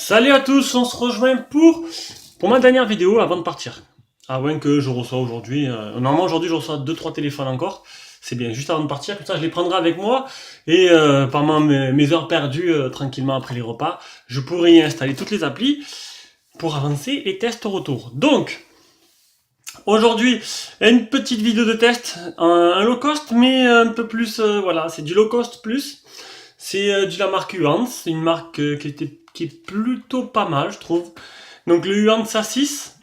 Salut à tous, on se rejoint pour ma dernière vidéo avant de partir. À moins que je reçois aujourd'hui, normalement aujourd'hui je reçois 2-3 téléphones encore. C'est bien, juste avant de partir, comme ça je les prendrai avec moi. Et pendant mes heures perdues, tranquillement après les repas, je pourrai y installer toutes les applis pour avancer les tests au retour. Donc, aujourd'hui, une petite vidéo de test, un low cost, mais un peu plus, voilà, c'est du low cost plus. C'est de la marque Huance, c'est une marque qui est plutôt pas mal, je trouve. Donc le Huance A6,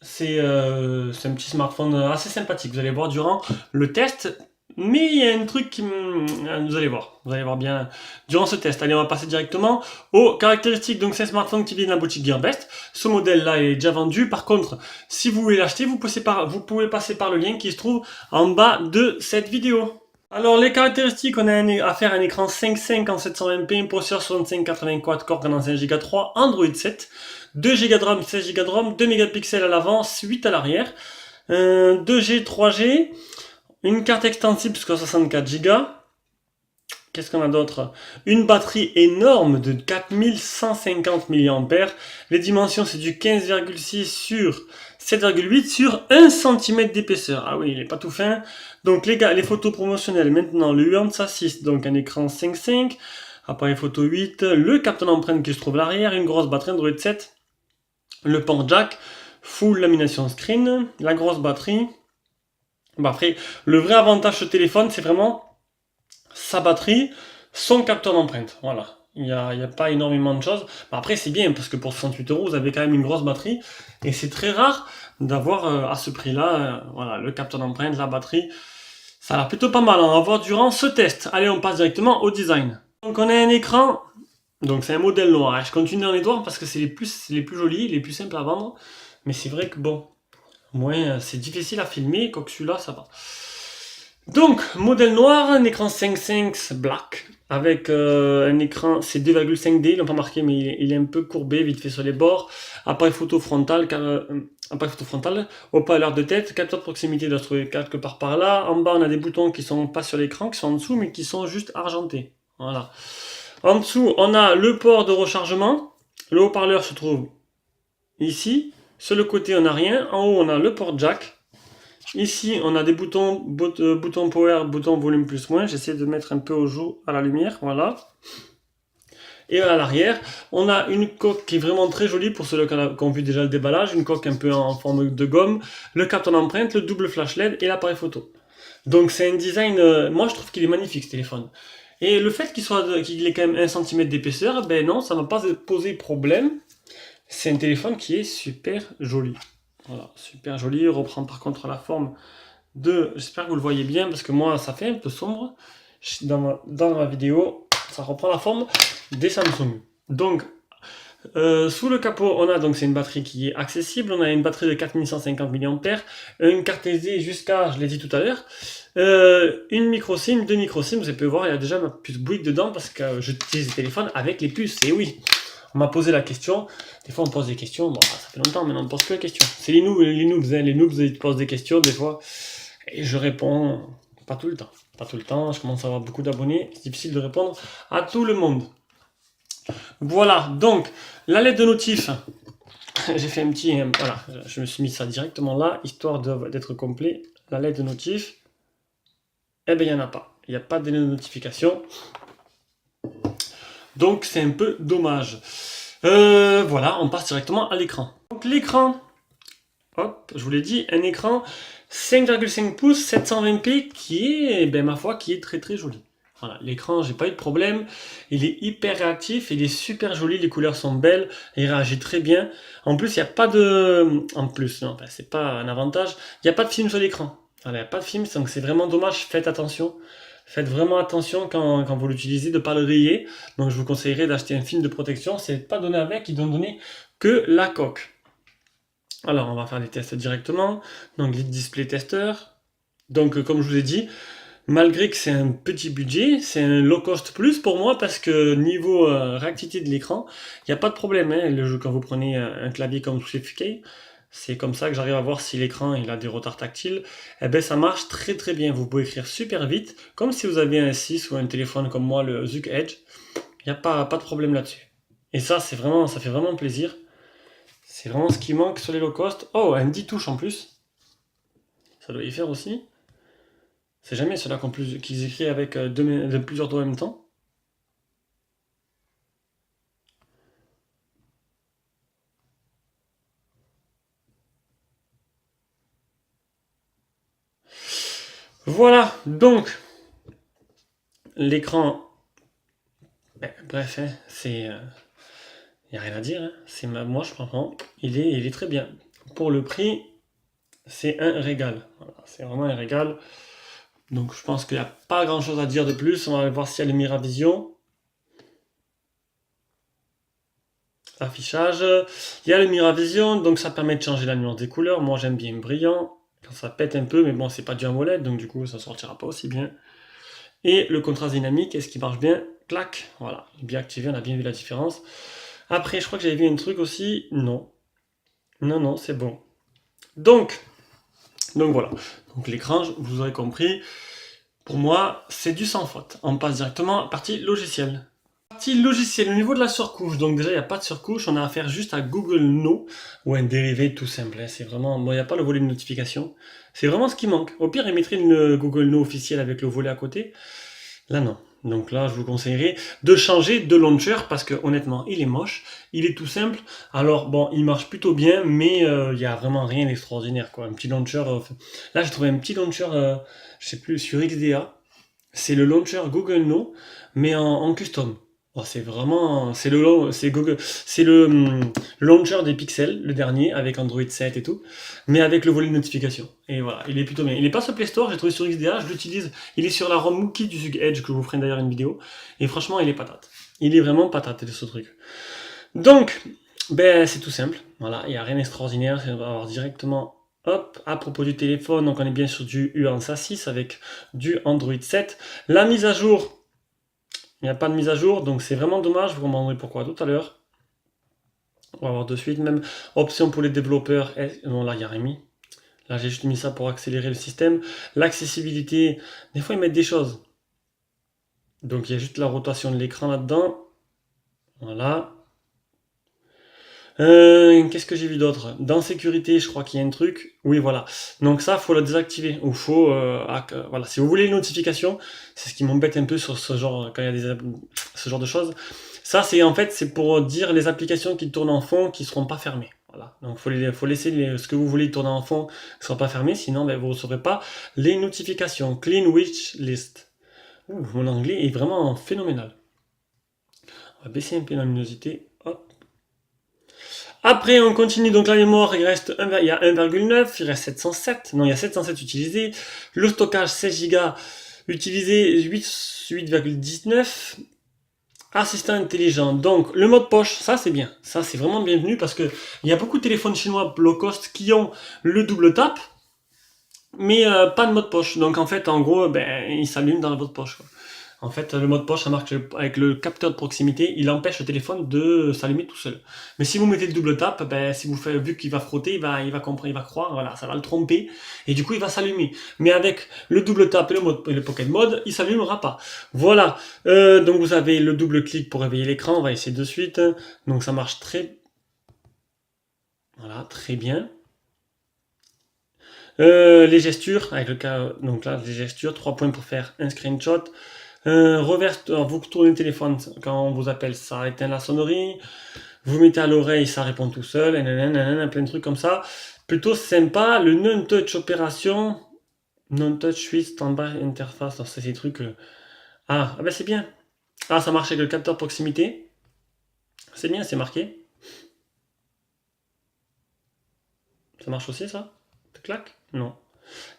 c'est un petit smartphone assez sympathique. Vous allez voir durant le test, mais il y a un truc vous allez voir bien durant ce test. Allez, on va passer directement aux caractéristiques. Donc c'est un smartphone qui vient de la boutique Gearbest. Ce modèle-là est déjà vendu. Par contre, si vous voulez l'acheter, vous pouvez passer par le lien qui se trouve en bas de cette vidéo. Alors les caractéristiques, on a affaire à un écran 5.5 en 720p, un processeur 6580 quad-core Quadro 5Go 3, Android 7, 2Go de RAM, 16Go de ROM, 2 mégapixels à l'avant, 8 à l'arrière, 2G, 3G, une carte extensible jusqu'à 64Go. Qu'est-ce qu'on a d'autre? Une batterie énorme de 4150 mAh. Les dimensions, c'est du 15,6 sur 7,8 sur 1 cm d'épaisseur. Ah oui, il n'est pas tout fin. Donc les photos promotionnelles, maintenant le Huance A6, donc un écran 5.5, appareil photo 8, le capteur d'empreinte qui se trouve à l'arrière, une grosse batterie Android 7, le port jack, full lamination screen, la grosse batterie. Bon, après, le vrai avantage de ce téléphone, c'est vraiment sa batterie, son capteur d'empreinte. Voilà. Il n'y a pas énormément de choses. Après, c'est bien parce que pour 68 €, vous avez quand même une grosse batterie. Et c'est très rare d'avoir à ce prix-là, voilà, le capteur d'empreinte, la batterie. Ça a l'air plutôt pas mal. On va voir durant ce test. Allez, on passe directement au design. Donc, on a un écran. Donc, c'est un modèle noir. Je continue dans les noirs parce que c'est les plus jolis, les plus simples à vendre. Mais c'est vrai que bon, moins, c'est difficile à filmer. Quoique celui-là, ça va. Donc, modèle noir, un écran 5.5 black, avec un écran, c'est 2,5D, ils l'ont pas marqué, mais il est un peu courbé, vite fait sur les bords. Appareil photo frontal, haut-parleur de tête, capteur de proximité doit se trouver quelque part par là. En bas, on a des boutons qui sont pas sur l'écran, qui sont en dessous, mais qui sont juste argentés. Voilà. En dessous, on a le port de rechargement. Le haut-parleur se trouve ici. Sur le côté, on n'a rien. En haut, on a le port jack. Ici, on a des boutons, bouton power, bouton volume plus moins. J'essaie de mettre un peu au jour à la lumière, voilà. Et à l'arrière, on a une coque qui est vraiment très jolie pour ceux qui ont vu déjà le déballage. Une coque un peu en forme de gomme, le capteur d'empreinte, le double flash LED et l'appareil photo. Donc c'est un design, moi je trouve qu'il est magnifique ce téléphone. Et le fait qu'il ait quand même 1 cm d'épaisseur, ben non, ça ne va pas poser problème. C'est un téléphone qui est super joli. Voilà, super joli. Il reprend par contre la forme de... J'espère que vous le voyez bien parce que moi ça fait un peu sombre. Dans ma vidéo, ça reprend la forme des Samsung. Donc, sous le capot, on a donc c'est une batterie qui est accessible. On a une batterie de 4150 mAh, une carte SD jusqu'à, je l'ai dit tout à l'heure, une micro SIM, deux micro SIM. Vous pouvez voir, il y a déjà ma puce Bouygues dedans parce que j'utilise le téléphone avec les puces. Et oui, on m'a posé la question. Des fois, on pose des questions. Bon, ça fait longtemps, mais on ne pose que les questions. C'est les noobs, ils posent des questions des fois. Et je réponds pas tout le temps. Pas tout le temps. Je commence à avoir beaucoup d'abonnés. C'est difficile de répondre à tout le monde. Voilà. Donc, la lettre de notif. J'ai fait un petit... voilà. Je me suis mis ça directement là, histoire d'être complet. La lettre de notif. Eh bien, il n'y en a pas. Il n'y a pas de notification. Donc, c'est un peu dommage. Voilà, on passe directement à l'écran. Donc l'écran, hop, je vous l'ai dit, un écran 5,5 pouces 720p qui est, ben, ma foi, qui est très très joli. Voilà, l'écran, j'ai pas eu de problème, il est hyper réactif, il est super joli, les couleurs sont belles, il réagit très bien. En plus, il n'y a pas de... En plus, non, ben, c'est pas un avantage, il n'y a pas de film sur l'écran. Voilà, il n'y a pas de film, donc c'est vraiment dommage, faites attention. Faites vraiment attention quand vous l'utilisez de ne pas le rayer. Donc je vous conseillerais d'acheter un film de protection. C'est pas donné avec, ils n'ont donné que la coque. Alors on va faire les tests directement. Donc les display testeurs. Donc comme je vous ai dit, malgré que c'est un petit budget, c'est un low cost plus pour moi parce que niveau réactivité de l'écran, il n'y a pas de problème. Hein. Le jeu, quand vous prenez un clavier comme SwiftKey, c'est comme ça que j'arrive à voir si l'écran il a des retards tactiles. Eh ben ça marche très très bien. Vous pouvez écrire super vite, comme si vous aviez un 6 ou un téléphone comme moi, le Zuk Edge. Il n'y a pas de problème là-dessus. Et ça, ça fait vraiment plaisir. C'est vraiment ce qui manque sur les low cost. Oh, un 10 touches en plus. Ça doit y faire aussi. C'est jamais ceux-là qu'ils écrivent avec plusieurs doigts en même temps. Voilà, donc l'écran, bref, hein, c'est, y a rien à dire, hein. Moi je comprends, il est très bien. Pour le prix, c'est un régal. Voilà, c'est vraiment un régal. Donc je pense qu'il n'y a pas grand chose à dire de plus. On va voir s'il y a le Miravision. Affichage. Il y a le Miravision, donc ça permet de changer la nuance des couleurs. Moi j'aime bien brillant. Quand ça pète un peu, mais bon, c'est pas du AMOLED, donc du coup ça sortira pas aussi bien. Et le contraste dynamique, est-ce qu'il marche bien? Clac, voilà, bien activé, on a bien vu la différence. Après, je crois que j'avais vu un truc aussi. Non. Non, non, c'est bon. Donc voilà. Donc l'écran, vous aurez compris. Pour moi, c'est du sans faute. On passe directement à la partie logicielle. Partie logicielle, au niveau de la surcouche, donc déjà il n'y a pas de surcouche, on a affaire juste à Google No, ou un dérivé tout simple, hein. C'est vraiment, bon, il n'y a pas le volet de notification, c'est vraiment ce qui manque. Au pire, ils mettraient une Google No officielle avec le volet à côté, là non. Donc là, je vous conseillerais de changer de launcher, parce que honnêtement, il est moche, il est tout simple, alors bon, il marche plutôt bien, mais il n'y a vraiment rien d'extraordinaire, quoi. Un petit launcher, là j'ai trouvé un petit launcher, je sais plus, sur XDA, c'est le launcher Google No, mais en custom. Oh, c'est vraiment, c'est Google, c'est le launcher des Pixels, le dernier, avec Android 7 et tout, mais avec le volet de notification. Et voilà, il est plutôt bien. Il est pas sur Play Store, j'ai trouvé sur XDA, je l'utilise. Il est sur la ROM Mookie du Zug Edge, que je vous ferai d'ailleurs une vidéo. Et franchement, il est patate. Il est vraiment patate, ce truc. Donc, ben, c'est tout simple. Voilà, il n'y a rien d'extraordinaire. On va avoir directement, hop, à propos du téléphone, donc on est bien sur du UANSA 6 avec du Android 7. La mise à jour, il n'y a pas de mise à jour, donc c'est vraiment dommage, vous comprendrez pourquoi tout à l'heure. On va voir de suite, même option pour les développeurs, non là il n'y a rien mis. Là j'ai juste mis ça pour accélérer le système. L'accessibilité, des fois ils mettent des choses. Donc il y a juste la rotation de l'écran là-dedans. Voilà. Qu'est-ce que j'ai vu d'autre? Dans sécurité, je crois qu'il y a un truc. Oui, voilà. Donc ça, faut le désactiver. Ou faut, voilà. Si vous voulez les notifications, c'est ce qui m'embête un peu sur ce genre, quand il y a ce genre de choses. Ça, c'est en fait, c'est pour dire les applications qui tournent en fond, qui seront pas fermées. Voilà. Donc faut laisser ce que vous voulez tourner en fond, ne sera pas fermé, sinon ben, vous ne recevrez pas les notifications. Clean wish list. Ouh, mon anglais est vraiment phénoménal. On va baisser un peu la luminosité. Hop. Après, on continue, donc la mémoire, il y a 1,9, il reste 707, non, il y a 707 utilisés. Le stockage, 16 Go utilisé, 8,19. Assistant intelligent, donc le mode poche, ça c'est bien, ça c'est vraiment bienvenu parce que il y a beaucoup de téléphones chinois low cost qui ont le double tap, mais pas de mode poche. Donc en fait, en gros, ben, il s'allume dans votre poche, quoi. En fait, le mode poche, ça marche avec le capteur de proximité, il empêche le téléphone de s'allumer tout seul. Mais si vous mettez le double tap, ben, si vous faites, vu qu'il va frotter, il va comprendre, il va croire, voilà, ça va le tromper, et du coup, il va s'allumer. Mais avec le double tap et le pocket mode, il s'allumera pas. Voilà. Donc vous avez le double clic pour réveiller l'écran, on va essayer de suite. Donc ça marche voilà, très bien. Les gestures, avec le cas, donc là, les gestures, 3 points pour faire un screenshot. Reverse, alors vous tournez le téléphone quand on vous appelle, ça éteint la sonnerie. Vous mettez à l'oreille, ça répond tout seul. Plein de trucs comme ça. Plutôt sympa. Le non-touch opération, non-touch suite, standby interface. Alors c'est ces trucs. Ah ben c'est bien. Ah, ça marche avec le capteur proximité. C'est bien, c'est marqué. Ça marche aussi ça? Clac? Non,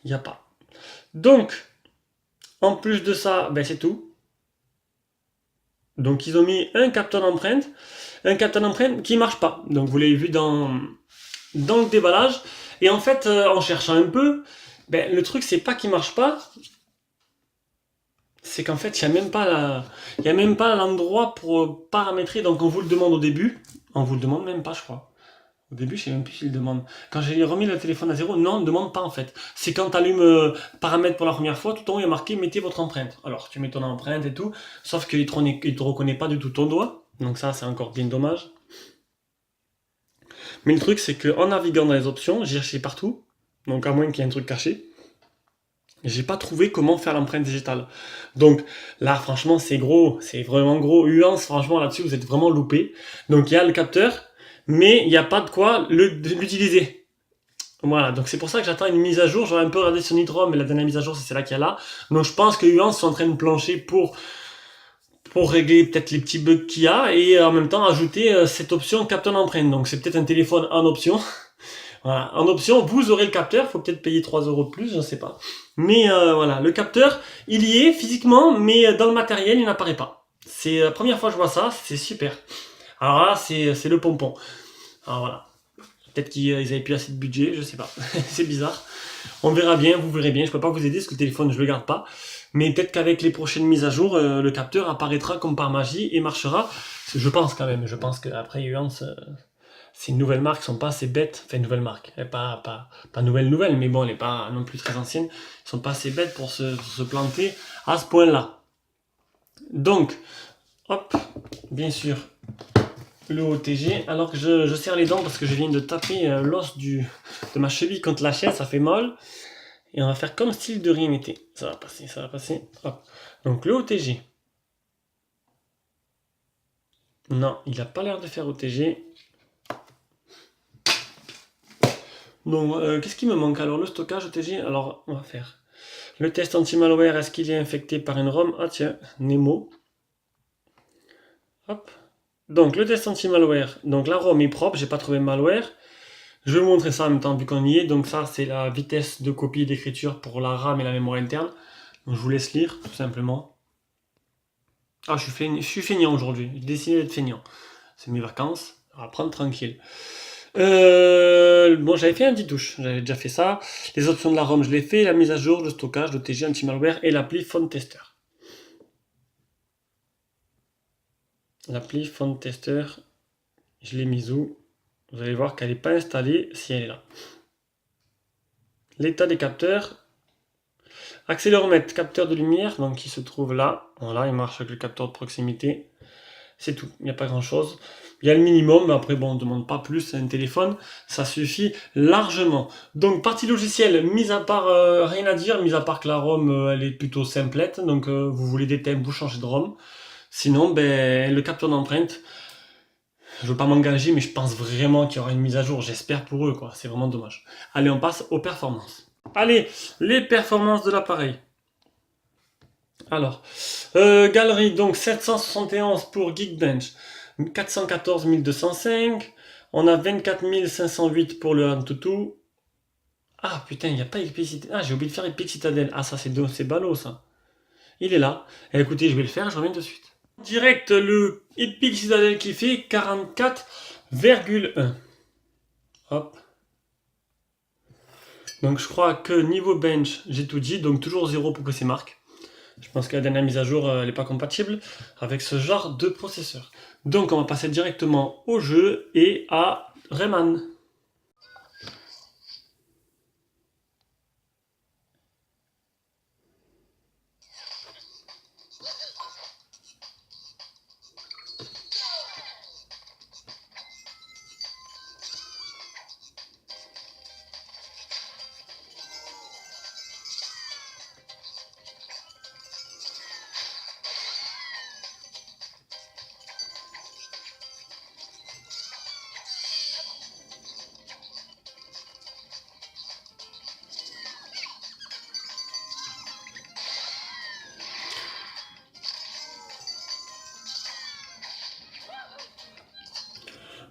il n'y a pas. Donc, en plus de ça, ben c'est tout. Donc ils ont mis un capteur d'empreinte qui marche pas. Donc vous l'avez vu dans le déballage. Et en fait, en cherchant un peu, ben, le truc c'est pas qu'il marche pas, c'est qu'en fait il y a même pas l'endroit pour paramétrer. Donc on vous le demande au début, on vous le demande même pas, je crois. Au début, je sais même plus s'il demande. Quand j'ai remis le téléphone à zéro, non, on ne demande pas en fait. C'est quand tu allumes paramètres pour la première fois, tout en haut il y a marqué mettez votre empreinte. Alors tu mets ton empreinte et tout, sauf qu'il ne te reconnaît pas du tout ton doigt. Donc ça, c'est encore bien dommage. Mais le truc, c'est qu'en naviguant dans les options, j'ai cherché partout, donc à moins qu'il y ait un truc caché, j'ai pas trouvé comment faire l'empreinte digitale. Donc là, franchement, c'est gros, c'est vraiment gros. Uance, franchement, là-dessus, vous êtes vraiment loupé. Donc il y a le capteur, mais il n'y a pas de quoi l'utiliser. Voilà, donc c'est pour ça que j'attends une mise à jour. J'aurais un peu regardé sur Nitro, mais la dernière mise à jour, c'est celle-là qu'il y a là. Donc je pense que Uance sont en train de plancher pour régler peut-être les petits bugs qu'il y a et en même temps ajouter cette option capteur d'empreinte. Donc c'est peut-être un téléphone en option. Voilà. En option, vous aurez le capteur, faut peut-être payer 3 euros de plus, je ne sais pas. Mais voilà, le capteur, il y est physiquement, mais dans le matériel, il n'apparaît pas. C'est la première fois que je vois ça, c'est super. Alors là, c'est le pompon. Alors voilà. Peut-être qu'ils avaient plus assez de budget, je sais pas. C'est bizarre. On verra bien, vous verrez bien. Je peux pas vous aider parce que le téléphone, je le garde pas. Mais peut-être qu'avec les prochaines mises à jour, le capteur apparaîtra comme par magie et marchera. Je pense quand même. Je pense qu'après Uance, c'est une nouvelle marque, ils sont pas assez bêtes. Enfin, une nouvelle marque. Elle est pas nouvelle, mais bon, elle n'est pas non plus très ancienne. Ils sont pas assez bêtes pour se planter à ce point-là. Donc, hop, bien sûr, le OTG. Alors que je serre les dents parce que je viens de taper l'os de ma cheville contre la chaise, ça fait mal. Et on va faire comme style de rien n'était. Ça va passer, ça va passer. Hop. Donc le OTG. Non, il n'a pas l'air de faire OTG. Donc, qu'est-ce qui me manque alors? Le stockage OTG. Alors, on va faire le test anti-malware. Est-ce qu'il est infecté par une ROM? Ah tiens, Nemo. Hop. Donc, le test anti-malware. Donc, la ROM est propre, j'ai pas trouvé malware. Je vais vous montrer ça en même temps vu qu'on y est. Donc, ça, c'est la vitesse de copie et d'écriture pour la RAM et la mémoire interne. Donc, je vous laisse lire, tout simplement. Ah, je suis feignant aujourd'hui. J'ai décidé d'être feignant. C'est mes vacances. On va prendre tranquille. Bon, j'avais fait un petit touche. J'avais déjà fait ça. Les options de la ROM, je l'ai fait. La mise à jour, le stockage, le TG anti-malware et l'appli Phone Tester. L'appli Phone Tester, je l'ai mise où? Vous allez voir qu'elle n'est pas installée si elle est là. L'état des capteurs. Accéléromètre, capteur de lumière, donc qui se trouve là. Voilà, il marche avec le capteur de proximité. C'est tout, il n'y a pas grand chose. Il y a le minimum, mais après bon, on ne demande pas plus à un téléphone, ça suffit largement. Donc partie logicielle, mis à part rien à dire, mis à part que la ROM elle est plutôt simplette, donc vous voulez des thèmes, vous changez de ROM. Sinon, ben, le capteur d'empreinte, je ne veux pas m'engager, mais je pense vraiment qu'il y aura une mise à jour, j'espère pour eux, quoi. C'est vraiment dommage. Allez, on passe aux performances. Allez, les performances de l'appareil. Alors, galerie, donc 771 pour Geekbench, 414 205, on a 24 508 pour le Antutu. Ah putain, il n'y a pas Epic Citadel. Ah, j'ai oublié de faire Epic Citadel. Ah, ça c'est ballot ça. Il est là. Eh, écoutez, je vais le faire, je reviens de suite. Direct, le Epic Citadel qui fait 44,1. Hop. Donc je crois que niveau bench, j'ai tout dit, donc toujours 0 pour PC Mark. Je pense que la dernière mise à jour, elle n'est pas compatible avec ce genre de processeur. Donc on va passer directement au jeu et à Rayman.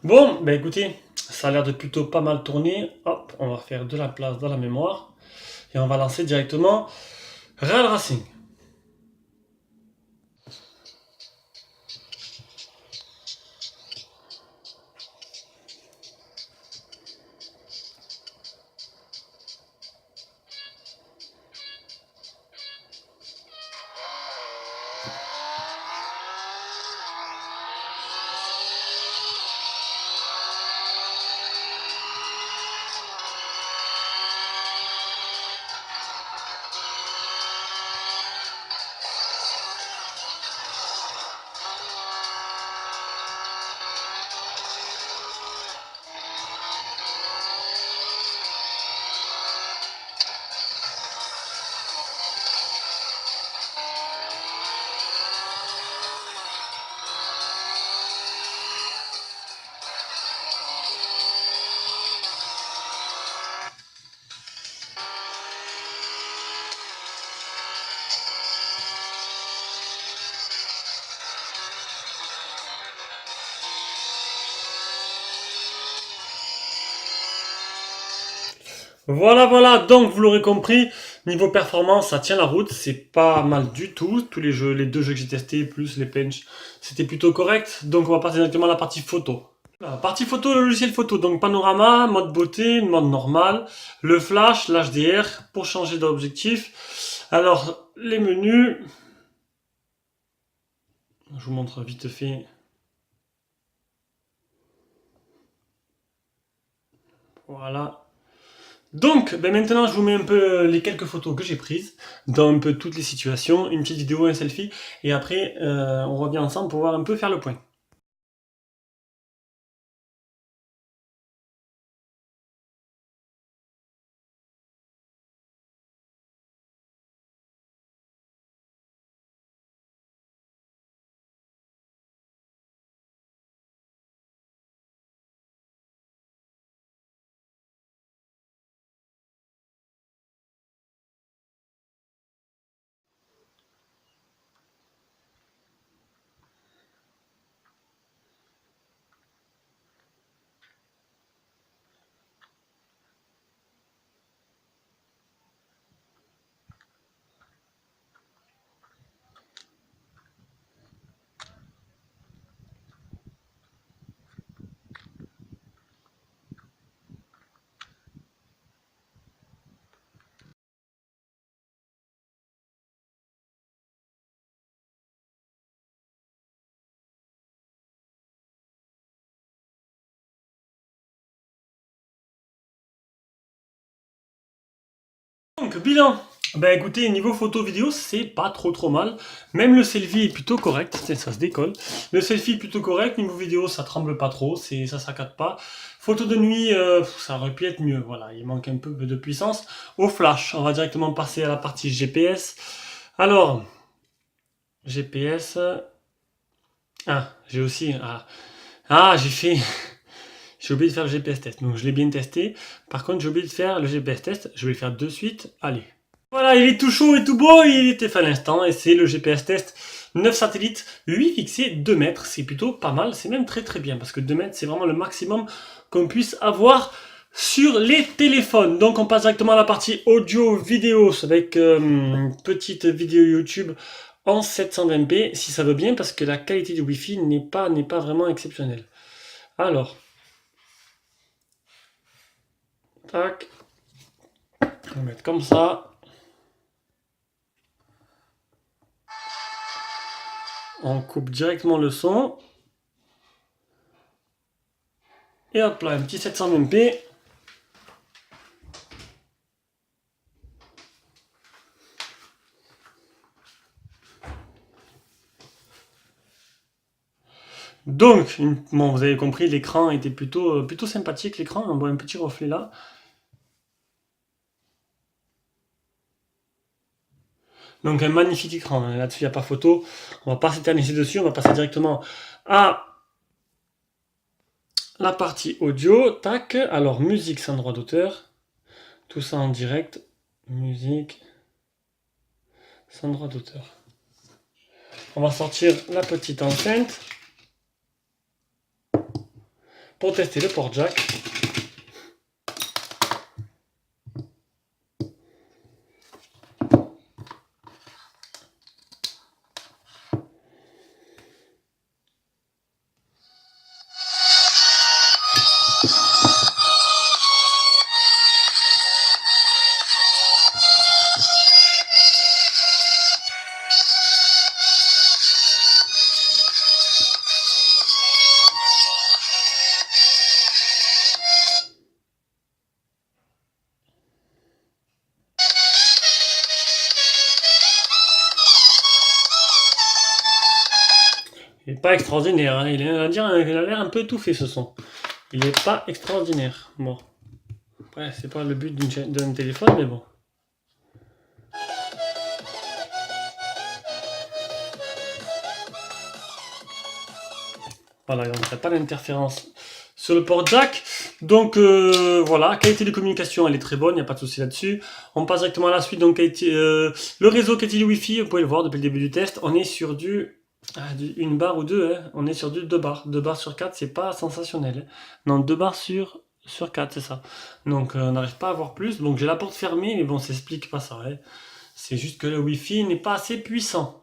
Bon, bah écoutez, ça a l'air de plutôt pas mal tourner. Hop, on va faire de la place dans la mémoire. Et on va lancer directement Real Racing. Voilà, donc vous l'aurez compris, niveau performance, ça tient la route, c'est pas mal du tout. Tous les jeux, les deux jeux que j'ai testés, plus les bench, c'était plutôt correct. Donc on va passer directement à la partie photo. La partie photo, le logiciel photo, donc panorama, mode beauté, mode normal, le flash, l'HDR pour changer d'objectif. Alors, les menus, je vous montre vite fait. Voilà. Donc, ben maintenant, je vous mets un peu les quelques photos que j'ai prises, dans un peu toutes les situations, une petite vidéo, un selfie, et après, on revient ensemble pour voir un peu faire le point. Donc, bilan. Ben écoutez, niveau photo vidéo, c'est pas trop mal. Même le selfie est plutôt correct, ça se décolle. Le selfie est plutôt correct, niveau vidéo, ça tremble pas trop, ça saccade pas. Photo de nuit, ça aurait pu être mieux, voilà, il manque un peu de puissance. Au flash, on va directement passer à la partie GPS. Alors, GPS. J'ai aussi. J'ai fait. J'ai oublié de faire le GPS test, donc je l'ai bien testé. Par contre, j'ai oublié de faire le GPS test, je vais le faire de suite. Allez. Voilà, il est tout chaud et tout beau, il était fait à l'instant, et c'est le GPS test 9 satellites, 8 fixés, 2 mètres, c'est plutôt pas mal, c'est même très bien, parce que 2 mètres, c'est vraiment le maximum qu'on puisse avoir sur les téléphones. Donc on passe directement à la partie audio-vidéo, avec une petite vidéo YouTube en 720p, si ça veut bien, parce que la qualité du Wi-Fi n'est pas vraiment exceptionnelle. Alors, tac, on va mettre comme ça. On coupe directement le son. Et hop là, un petit 720p. Donc, bon, vous avez compris, l'écran était plutôt sympathique, l'écran, on voit un petit reflet là. Donc un magnifique écran, là-dessus il n'y a pas photo. On va pas s'éterniser dessus, on va passer directement à la partie audio. Tac, alors musique sans droit d'auteur. Tout ça en direct. Musique sans droit d'auteur. On va sortir la petite enceinte pour tester le port jack. Il n'est pas extraordinaire, hein. Il a l'air un peu étouffé ce son. Il n'est pas extraordinaire. Bon. Après, c'est pas le but d'un téléphone, mais bon. Voilà, donc il n'y a pas d'interférence sur le port jack. Donc voilà, qualité de communication, elle est très bonne, il n'y a pas de souci là-dessus. On passe directement à la suite. Donc le réseau qualité du Wi-Fi, vous pouvez le voir depuis le début du test, on est sur une barre ou deux, hein. On est sur du 2 barres. 2 barres sur 4, c'est pas sensationnel, hein. Non, 2 barres sur Sur 4, c'est ça. Donc on n'arrive pas à voir plus. Donc j'ai la porte fermée, mais bon, ça explique pas ça. Hein. C'est juste que le Wi-Fi n'est pas assez puissant.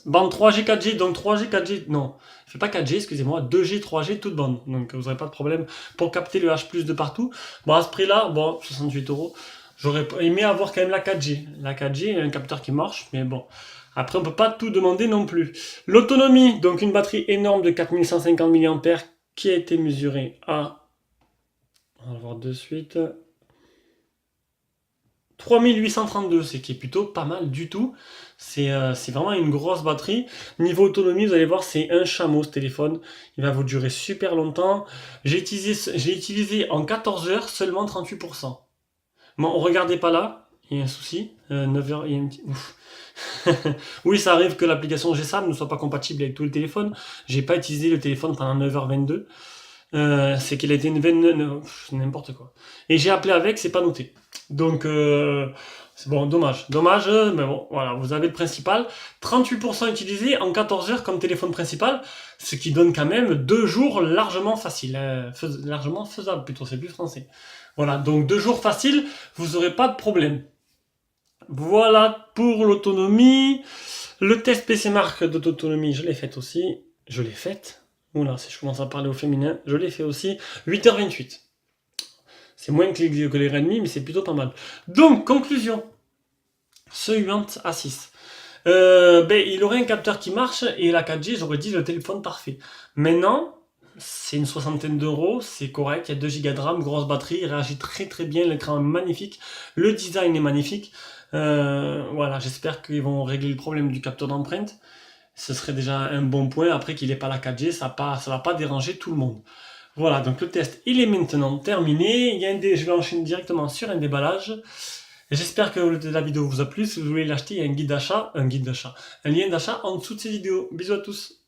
Bande 3G, 4G, donc 3G, 4G, non, il fait pas 4G, excusez-moi, 2G, 3G, toute bande. Donc vous n'aurez pas de problème pour capter le H+ de partout. Bon, à ce prix-là, bon, 68 €, j'aurais aimé avoir quand même la 4G. La 4G, il y a un capteur qui marche, mais bon. Après, on peut pas tout demander non plus. L'autonomie, donc une batterie énorme de 4150 mAh qui a été mesurée à, on va voir de suite, 3832, c'est qui est plutôt pas mal du tout. C'est vraiment une grosse batterie. Niveau autonomie, vous allez voir, c'est un chameau ce téléphone. Il va vous durer super longtemps. J'ai utilisé en 14 heures seulement 38%. Bon, regardez pas là, il y a un souci. 9 heures, il y a un petit... Ouf. Oui, ça arrive que l'application GSAM ne soit pas compatible avec tout le téléphone. J'ai pas utilisé le téléphone pendant 9h22. C'est qu'il a été une veine, n'importe quoi. Et j'ai appelé avec, c'est pas noté. Donc, c'est bon, dommage. Dommage, mais bon, voilà, vous avez le principal. 38% utilisé en 14 heures comme téléphone principal, ce qui donne quand même 2 jours largement facile. Largement faisable, plutôt, c'est plus français. Voilà, donc 2 jours faciles, vous aurez pas de problème. Voilà pour l'autonomie. Le test PC Mark d'autonomie, je l'ai fait aussi. Je l'ai faite. Oula, si je commence à parler au féminin, je l'ai fait aussi. 8h28. C'est moins que les Redmi, mais c'est plutôt pas mal. Donc, conclusion. Ce Huant A6. Il aurait un capteur qui marche et la 4G, j'aurais dit le téléphone parfait. Maintenant, c'est une soixantaine d'euros, c'est correct, il y a 2 Go de RAM, grosse batterie, il réagit très très bien, l'écran est magnifique, le design est magnifique. Voilà, j'espère qu'ils vont régler le problème du capteur d'empreinte. Ce serait déjà un bon point. Après qu'il n'ait pas la 4G, ça va pas déranger tout le monde. Voilà, donc le test, il est maintenant terminé. Je vais enchaîner directement sur un déballage. J'espère que la vidéo vous a plu. Si vous voulez l'acheter, il y a un lien d'achat en dessous de cette vidéo. Bisous à tous.